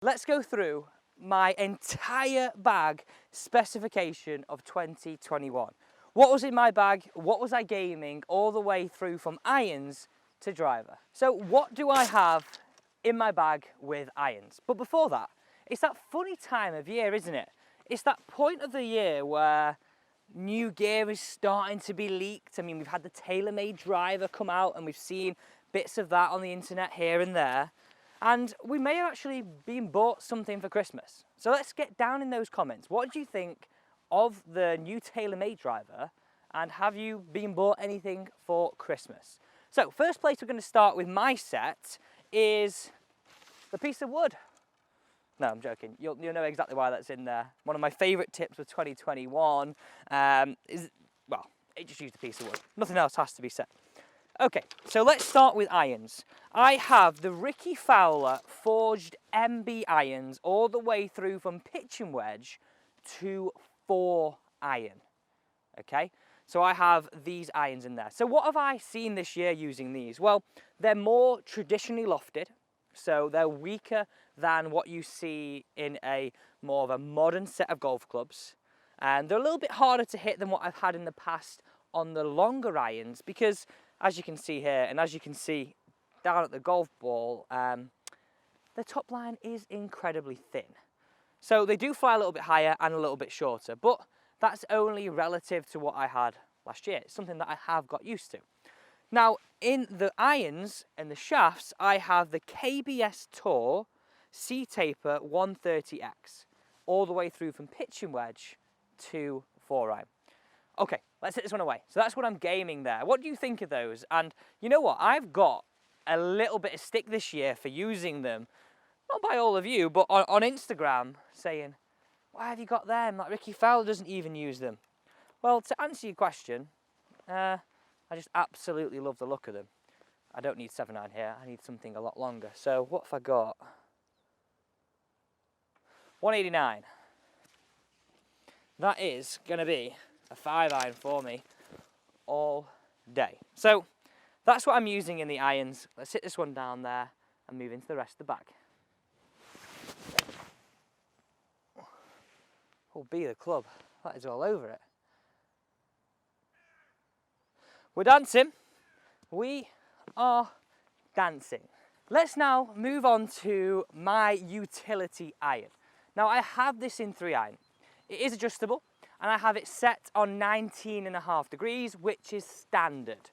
Let's go through my entire bag specification of 2021. What was in my bag? What was I gaming all the way through from irons to driver? So what do I have in my bag with irons? But before that, it's that funny time of year, isn't it? It's that point of the year where new gear is starting to be leaked. I mean, we've had the tailor-made driver come out and we've seen bits of that on the internet here and there. And we may have actually been bought something for Christmas. So let's get down in those comments. What do you think of the new tailor-made driver? And have you been bought anything for Christmas? So first place we're going to start with my set is the piece of wood. No, I'm joking. You'll know exactly why that's in there. One of my favourite tips for 2021 is, well, it just used a piece of wood. Nothing else has to be said. Okay, so let's start with irons. I have the Ricky Fowler forged MB irons all the way through from pitch and wedge to 4 iron. Okay, so I have these irons in there. So what have I seen this year using these? Well, they're more traditionally lofted, so they're weaker than what you see in a more of a modern set of golf clubs. And they're a little bit harder to hit than what I've had in the past on the longer irons because, as you can see here, and as you can see down at the golf ball, the top line is incredibly thin. So they do fly a little bit higher and a little bit shorter, but that's only relative to what I had last year. It's something that I have got used to. Now, in the irons and the shafts, I have the KBS Tour C-Taper 130X, all the way through from pitch and wedge to 4 iron. Okay, let's hit this one away. So that's what I'm gaming there. What do you think of those? And you know what? I've got a little bit of stick this year for using them, not by all of you, but on Instagram, saying, why have you got them? Like Ricky Fowler doesn't even use them. Well, to answer your question, I just absolutely love the look of them. I don't need 7-iron here. I need something a lot longer. So what have I got? 189. That is going to be a 5-iron for me all day. So that's what I'm using in the irons. Let's hit this one down there and move into the rest of the bag. Oh, be the club. That is all over it. We're dancing. We are dancing. Let's now move on to my utility iron. Now I have this in 3-iron. It is adjustable and I have it set on 19.5 degrees, which is standard.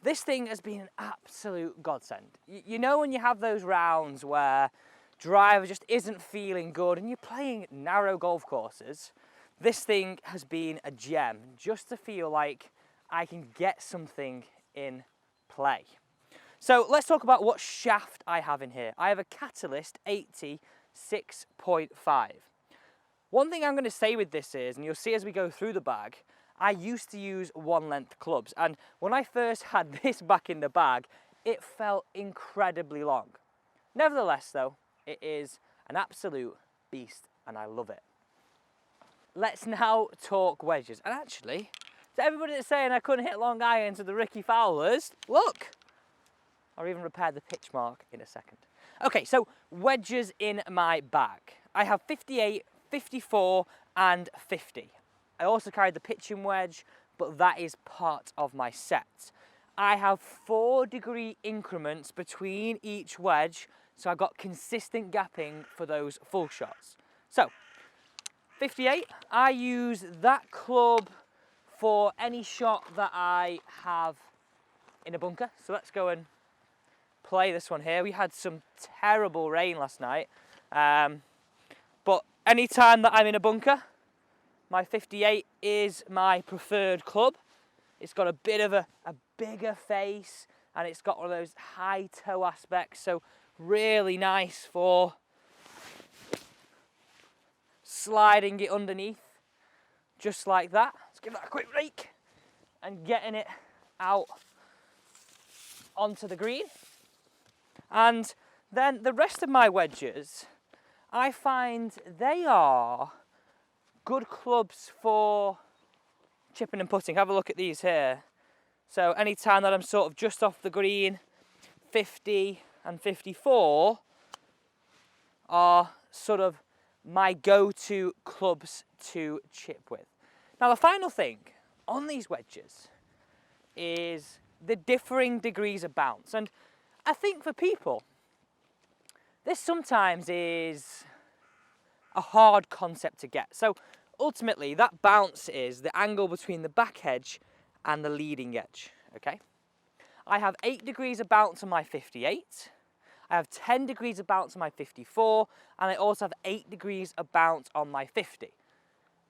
This thing has been an absolute godsend. You know when you have those rounds where driver just isn't feeling good and you're playing narrow golf courses, this thing has been a gem just to feel like I can get something in play. So let's talk about what shaft I have in here. I have a Catalyst 80 6.5. One thing I'm going to say with this is, and you'll see as we go through the bag, I used to use 1-length clubs, and when I first had this back in the bag, it felt incredibly long. Nevertheless though, it is an absolute beast and I love it. Let's now talk wedges. And actually, to everybody that's saying I couldn't hit long irons with the Ricky Fowlers, look! I'll even repair the pitch mark in a second. Okay, so wedges in my bag. I have 58, 54 and 50. I also carry the pitching wedge, but that is part of my set. I have 4-degree increments between each wedge, so I've got consistent gapping for those full shots. So, 58, I use that club for any shot that I have in a bunker. So let's go and play this one here. We had some terrible rain last night, but any time that I'm in a bunker, my 58 is my preferred club. It's got a bit of a bigger face and it's got one of those high toe aspects, so really nice for sliding it underneath, just like that. Let's give that a quick rake and getting it out onto the green. And then the rest of my wedges, I find they are good clubs for chipping and putting. Have a look at these here. So anytime that I'm sort of just off the green, 50 and 54 are sort of my go-to clubs to chip with. Now the final thing on these wedges is the differing degrees of bounce. And I think for people, this sometimes is a hard concept to get. So ultimately that bounce is the angle between the back edge and the leading edge, okay? I have 8 degrees of bounce on my 58, I have 10 degrees of bounce on my 54, and I also have 8 degrees of bounce on my 50.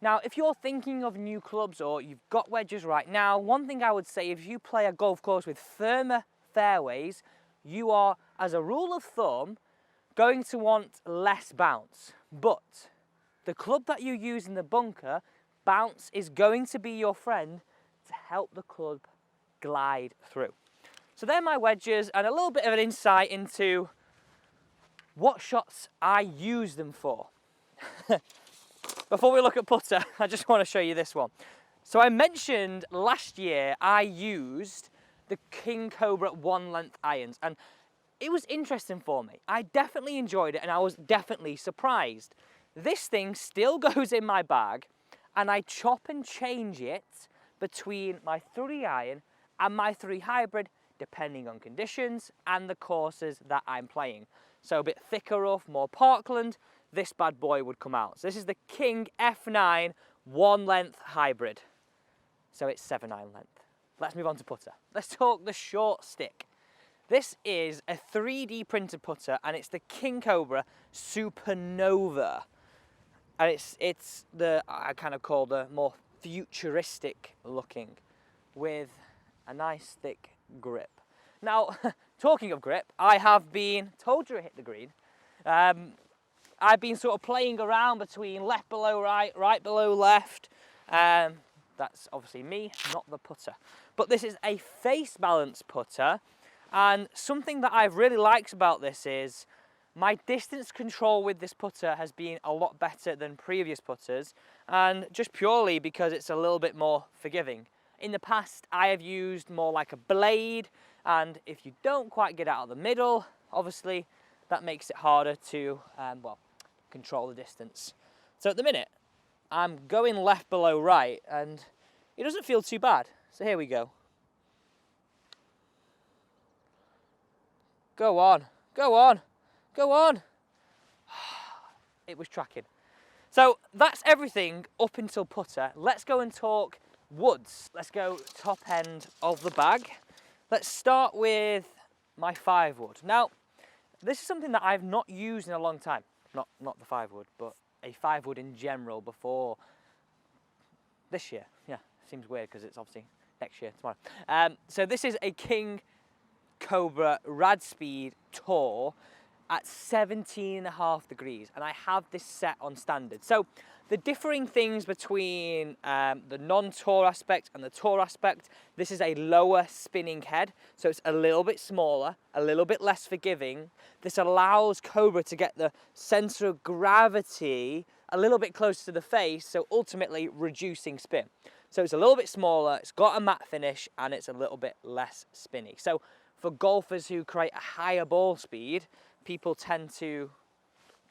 Now, if you're thinking of new clubs or you've got wedges right now, one thing I would say, if you play a golf course with firmer fairways, you are, as a rule of thumb, going to want less bounce. But the club that you use in the bunker, bounce is going to be your friend to help the club glide through. So they're my wedges and a little bit of an insight into what shots I use them for. Before we look at putter, I just want to show you this one. So I mentioned last year I used the King Cobra 1-length irons, and it was interesting for me. I definitely enjoyed it and I was definitely surprised. This thing still goes in my bag and I chop and change it between my 3-iron and my 3 hybrid depending on conditions and the courses that I'm playing. So a bit thicker rough, more parkland, this bad boy would come out. So this is the King F9 1-length hybrid. So it's 7-iron length. Let's move on to putter. Let's talk the short stick. This is a 3D printed putter and it's the King Cobra Supernova. And it's the, I kind of call the more futuristic looking with a nice thick grip. Now, talking of grip, I have been told to hit the green. I've been sort of playing around between left below right, right below left. That's obviously me, not the putter. But this is a face balance putter. And something that I've really liked about this is my distance control with this putter has been a lot better than previous putters. And just purely because it's a little bit more forgiving. In the past, I have used more like a blade. And if you don't quite get out of the middle, obviously, that makes it harder to, well, control the distance. So at the minute, I'm going left below right and it doesn't feel too bad. So here we go. Go on, go on, go on. It was tracking. So that's everything up until putter. Let's go and talk woods. Let's go top end of the bag. Let's start with my 5-wood. Now, this is something that I've not used in a long time. Not the 5-wood, but a 5-wood in general before this year. Yeah, seems weird because it's obviously next year, tomorrow. So this is a King Cobra Rad Speed Tour at 17.5 degrees, and I have this set on standard. So the differing things between the non-tour aspect and the tour aspect, this is a lower spinning head, so it's a little bit smaller, a little bit less forgiving. This allows Cobra to get the center of gravity a little bit closer to the face, so ultimately reducing spin. So it's a little bit smaller, it's got a matte finish, and it's a little bit less spinny. So for golfers who create a higher ball speed, people tend to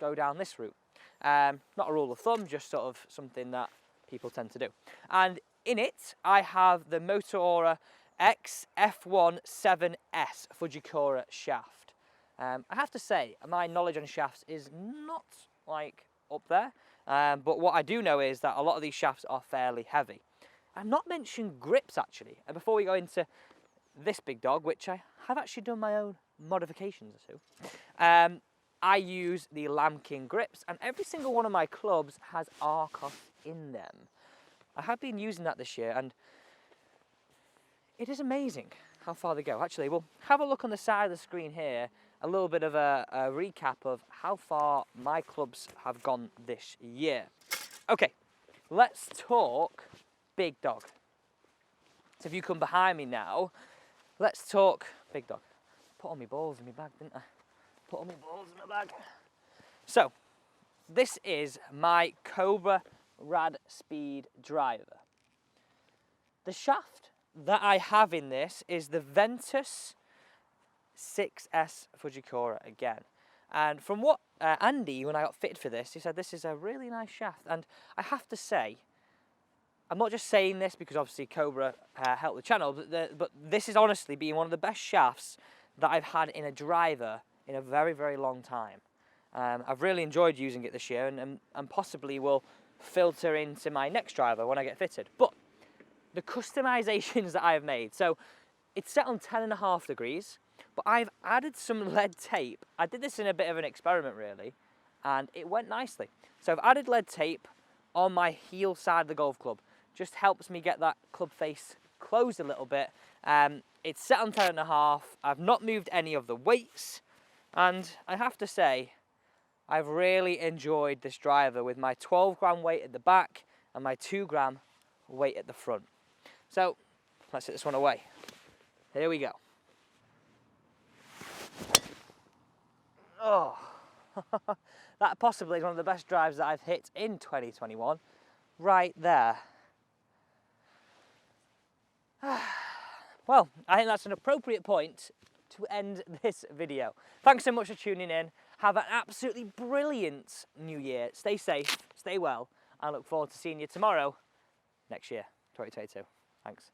go down this route. Not a rule of thumb, just sort of something that people tend to do. And in it, I have the Motorola X F1 7S Fujikura shaft. I have to say, my knowledge on shafts is not like up there, but what I do know is that a lot of these shafts are fairly heavy. I've not mentioned grips actually, and before we go into this big dog, which I have actually done my own modifications to, I use the Lamb King grips, and every single one of my clubs has Arcos in them. I have been using that this year, and it is amazing how far they go. Actually, we'll have a look on the side of the screen here, a little bit of a recap of how far my clubs have gone this year. Okay, let's talk big dog. So if you come behind me now, let's talk big dog. Put all my balls in my bag, didn't I? Put all my balls in my bag. So, this is my Cobra Rad Speed driver. The shaft that I have in this is the Ventus 6S Fujikura again. And from what Andy, when I got fitted for this, he said this is a really nice shaft. And I have to say, I'm not just saying this because obviously Cobra helped the channel, but this is honestly being one of the best shafts that I've had in a driver in a very, very long time. I've really enjoyed using it this year and possibly will filter into my next driver when I get fitted. But the customizations that I've made, so it's set on 10.5 degrees, but I've added some lead tape. I did this in a bit of an experiment really, and it went nicely. So I've added lead tape on my heel side of the golf club. Just helps me get that club face closed a little bit. It's set on 10.5. I've not moved any of the weights, and I have to say, I've really enjoyed this driver with my 12 gram weight at the back and my 2 gram weight at the front. So let's hit this one away. Here we go. Oh, that possibly is one of the best drives that I've hit in 2021. Right there. Well, I think that's an appropriate point to end this video. Thanks so much for tuning in. Have an absolutely brilliant new year. Stay safe, stay well. I look forward to seeing you tomorrow next year, 2022. Thanks.